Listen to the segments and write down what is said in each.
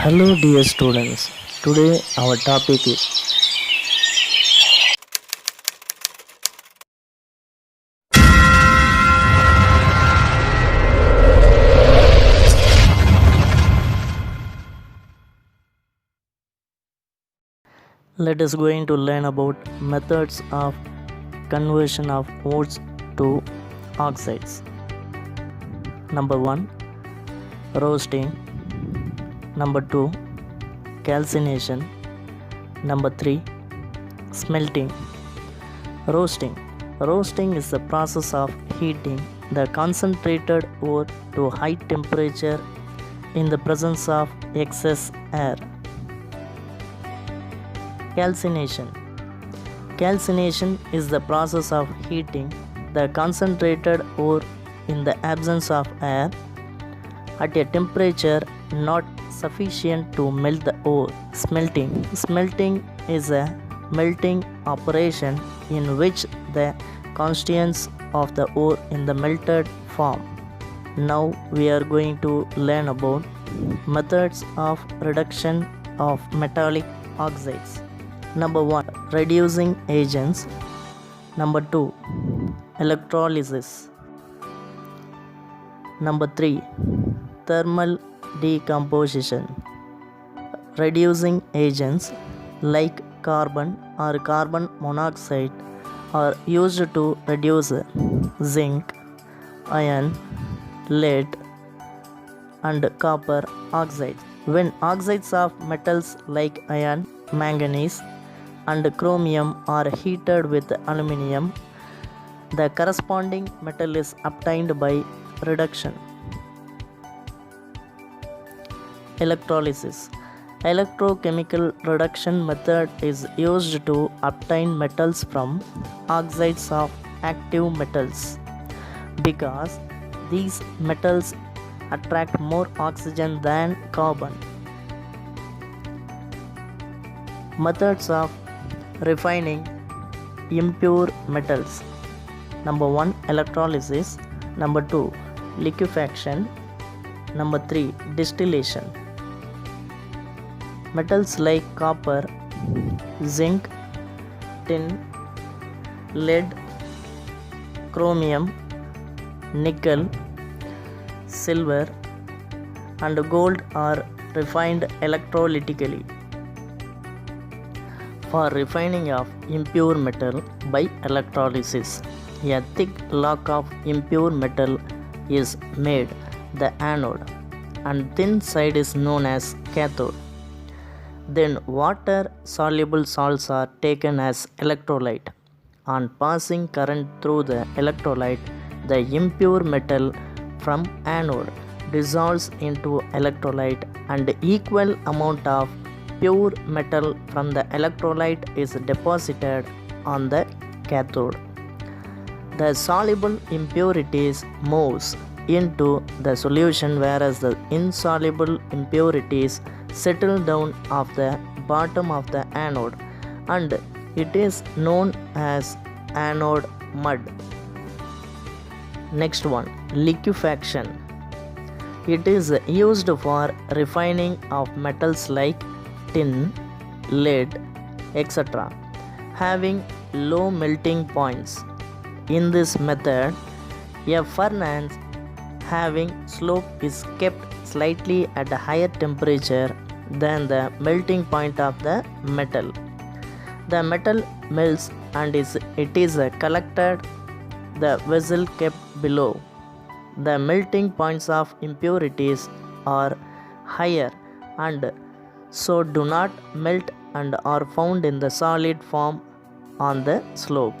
Hello dear students, today our topic is let us going to learn about methods of conversion of ores to oxides. Number 1, roasting. Number 2, calcination. Number 3, smelting. Roasting. Roasting is the process of heating the concentrated ore to high temperature in the presence of excess air. Calcination. Calcination is the process of heating the concentrated ore in the absence of air at a temperature not sufficient to melt the ore. Smelting. Smelting is a melting operation in which the constituents of the ore in the melted form. Now we are going to learn about methods of reduction of metallic oxides. Number 1, reducing agents. Number 2, electrolysis. Number 3, thermal decomposition. Reducing agents like carbon or carbon monoxide are used to reduce zinc, iron, lead, and copper oxides. When oxides of metals like iron, manganese, and chromium are heated with aluminium, the corresponding metal is obtained by reduction. Electrolysis. Electrochemical reduction method is used to obtain metals from oxides of active metals because these metals attract more oxygen than carbon. Methods of refining impure metals. Number 1, electrolysis. Number 2, liquefaction. Number 3, distillation. Metals like copper, zinc, tin, lead, chromium, nickel, silver, and gold are refined electrolytically. For refining of impure metal by electrolysis, a thick block of impure metal is made, the anode, and thin side is known as cathode. Then water soluble salts are taken as electrolyte. On passing current through the electrolyte, the impure metal from anode dissolves into electrolyte and equal amount of pure metal from the electrolyte is deposited on the cathode. The soluble impurities moves into the solution whereas the insoluble impurities settle down at the bottom of the anode and it is known as anode mud. Next one, liquefaction. It is used for refining of metals like tin, lead, etc. having low melting points. In this method, a furnace having slope is kept slightly at a higher temperature than the melting point of the metal. The metal melts and it is collected the vessel kept below. The melting points of impurities are higher and so do not melt and are found in the solid form on the slope.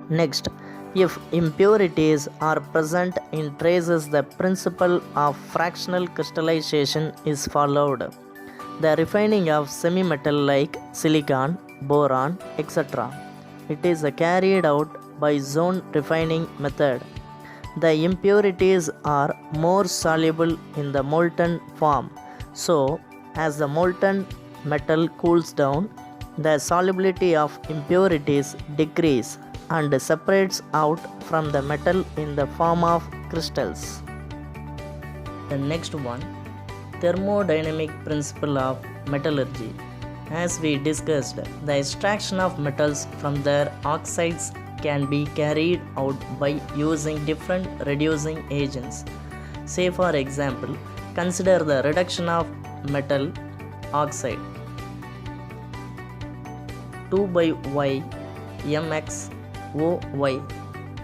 Next, if impurities are present in traces, the principle of fractional crystallization is followed. The refining of semi-metal like silicon, boron, etc. It is carried out by zone refining method. The impurities are more soluble in the molten form. So, as the molten metal cools down, the solubility of impurities decrease and separates out from the metal in the form of crystals. The next one, Thermodynamic principle of metallurgy. As we discussed, the extraction of metals from their oxides can be carried out by using different reducing agents. Say for example, consider the reduction of metal oxide 2 by y mx oy.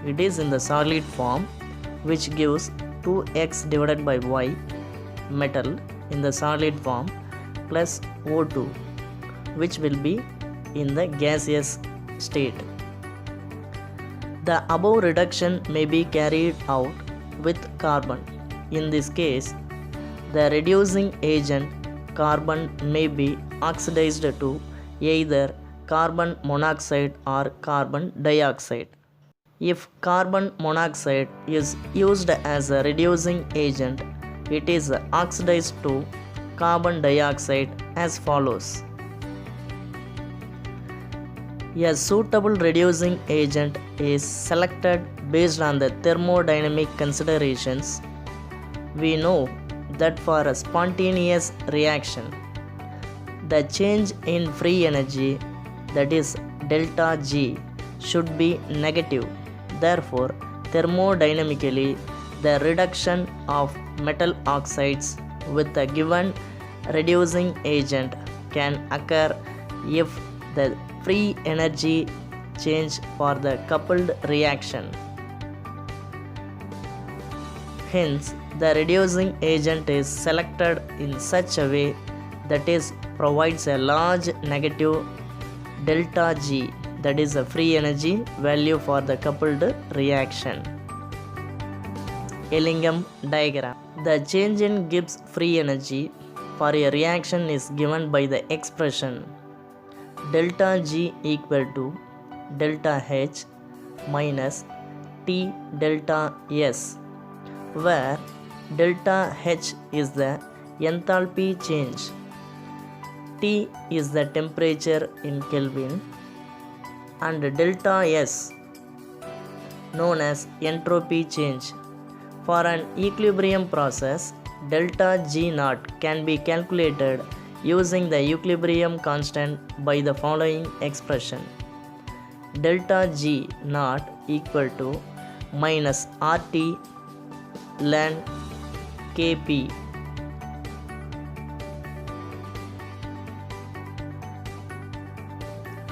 It is in the solid form, which gives 2x divided by y metal in the solid form plus O2, which will be in the gaseous state. The above reduction may be carried out with carbon. In this case, the reducing agent carbon may be oxidized to either carbon monoxide or carbon dioxide. If carbon monoxide is used as a reducing agent, it is oxidized to carbon dioxide as follows. A suitable reducing agent is selected based on the thermodynamic considerations. We know that for a spontaneous reaction, the change in free energy, that is delta G, should be negative. Therefore, thermodynamically, the reduction of metal oxides with a given reducing agent can occur if the free energy change for the coupled reaction. Hence, the reducing agent is selected in such a way that is provides a large negative delta G, that is a free energy value for the coupled reaction. Ellingham diagram. The change in Gibbs free energy for a reaction is given by the expression delta G equal to delta H minus T delta S, where delta H is the enthalpy change, T is the temperature in Kelvin, and delta S known as entropy change. For an equilibrium process, delta G naught can be calculated using the equilibrium constant by the following expression: delta G naught equal to minus RT ln Kp.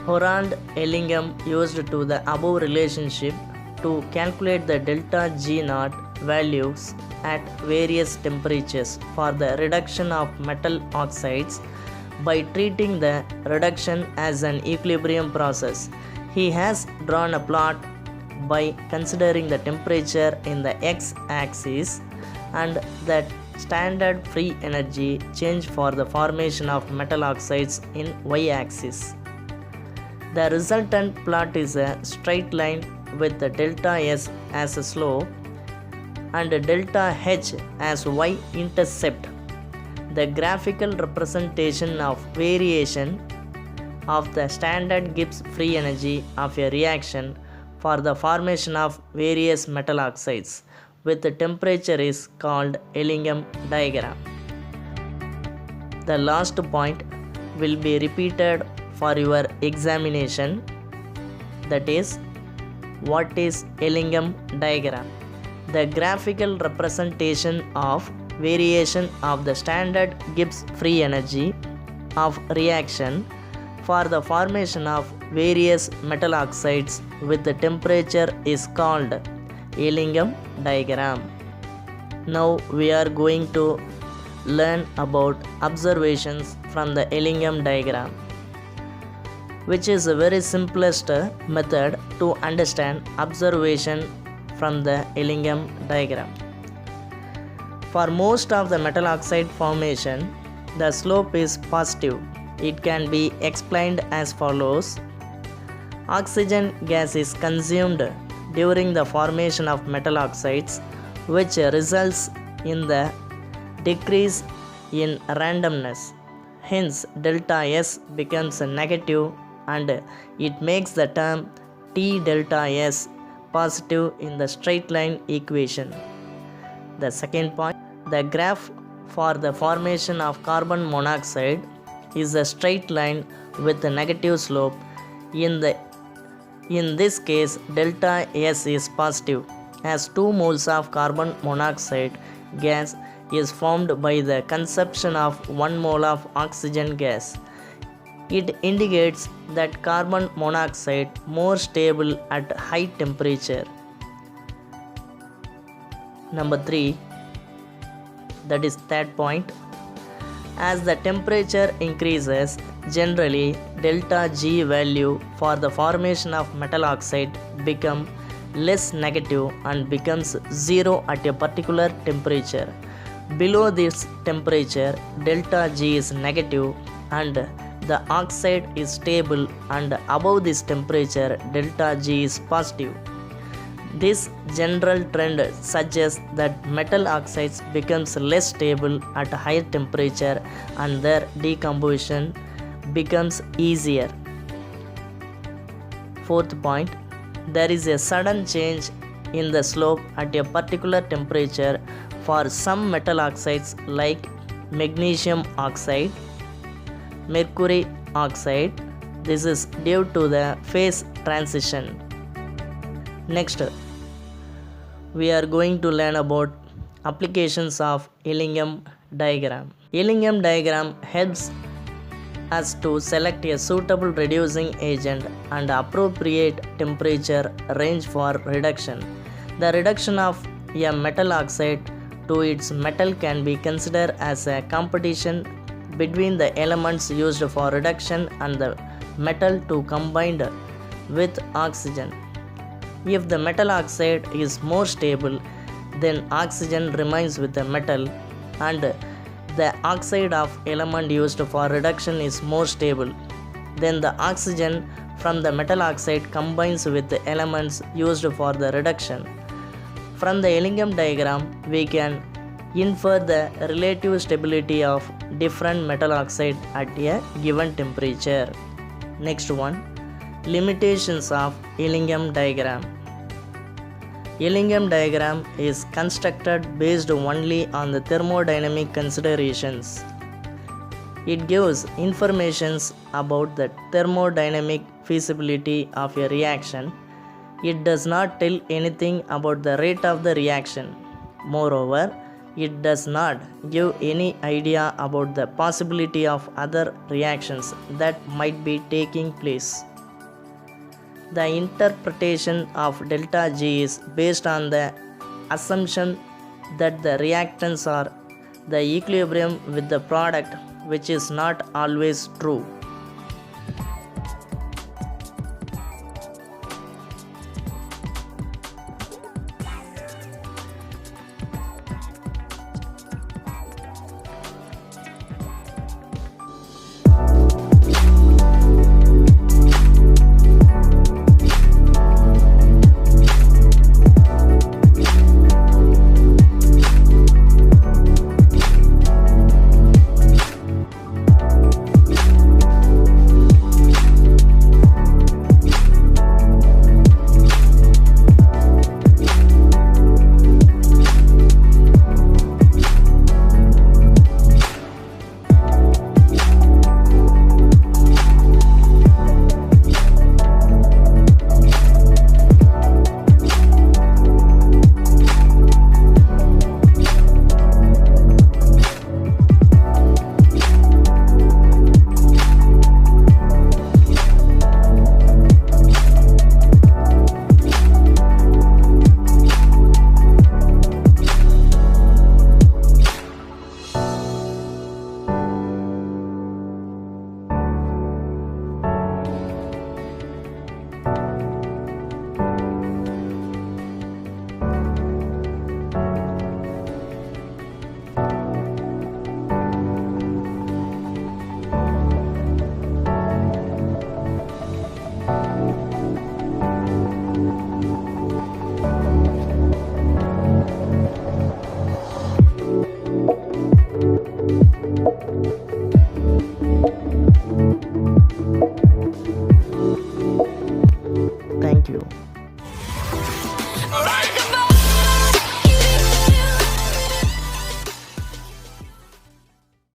Horand Ellingham used to the above relationship to calculate the delta G naught values at various temperatures for the reduction of metal oxides by treating the reduction as an equilibrium process. He has drawn a plot by considering the temperature in the x-axis and the standard free energy change for the formation of metal oxides in y-axis. The resultant plot is a straight line with the delta S as a slope and delta H as y-intercept. The graphical representation of variation of the standard Gibbs free energy of a reaction for the formation of various metal oxides with the temperature is called Ellingham diagram. The last point will be repeated for your examination, that is, what is Ellingham diagram? The graphical representation of variation of the standard Gibbs free energy of reaction for the formation of various metal oxides with the temperature is called Ellingham diagram. Now we are going to learn about observations from the Ellingham diagram, which is the very simplest method to understand observation from the Ellingham diagram. For most of the metal oxide formation, the slope is positive. It can be explained as follows. Oxygen gas is consumed during the formation of metal oxides, which results in the decrease in randomness. Hence, delta S becomes negative and it makes the term T delta S positive in the straight line equation. The second point, the graph for the formation of carbon monoxide is a straight line with a negative slope. In this case, delta S is positive, as 2 moles of carbon monoxide gas is formed by the consumption of 1 mole of oxygen gas. It indicates that carbon monoxide more stable at high temperature. Number 3, that is third point. As the temperature increases, generally delta G value for the formation of metal oxide become less negative and becomes 0 at a particular temperature. Below this temperature, delta G is negative and the oxide is stable, and above this temperature, delta G is positive. This general trend suggests that metal oxides becomes less stable at higher temperature and their decomposition becomes easier. Fourth point, there is a sudden change in the slope at a particular temperature for some metal oxides like magnesium oxide, mercury oxide. This is due to the phase transition. Next, we are going to learn about applications of Ellingham diagram. Ellingham diagram helps us to select a suitable reducing agent and appropriate temperature range for reduction. The reduction of a metal oxide to its metal can be considered as a competition between the elements used for reduction and the metal to combine with oxygen. If the metal oxide is more stable, then oxygen remains with the metal, and the oxide of element used for reduction is more stable. Then the oxygen from the metal oxide combines with the elements used for the reduction. From the Ellingham diagram, we can infer the relative stability of different metal oxide at a given temperature. Next one, limitations of Ellingham diagram. Ellingham diagram is constructed based only on the thermodynamic considerations. It gives information about the thermodynamic feasibility of a reaction. It does not tell anything about the rate of the reaction. Moreover, it does not give any idea about the possibility of other reactions that might be taking place. The interpretation of delta G is based on the assumption that the reactants are the equilibrium with the product, which is not always true.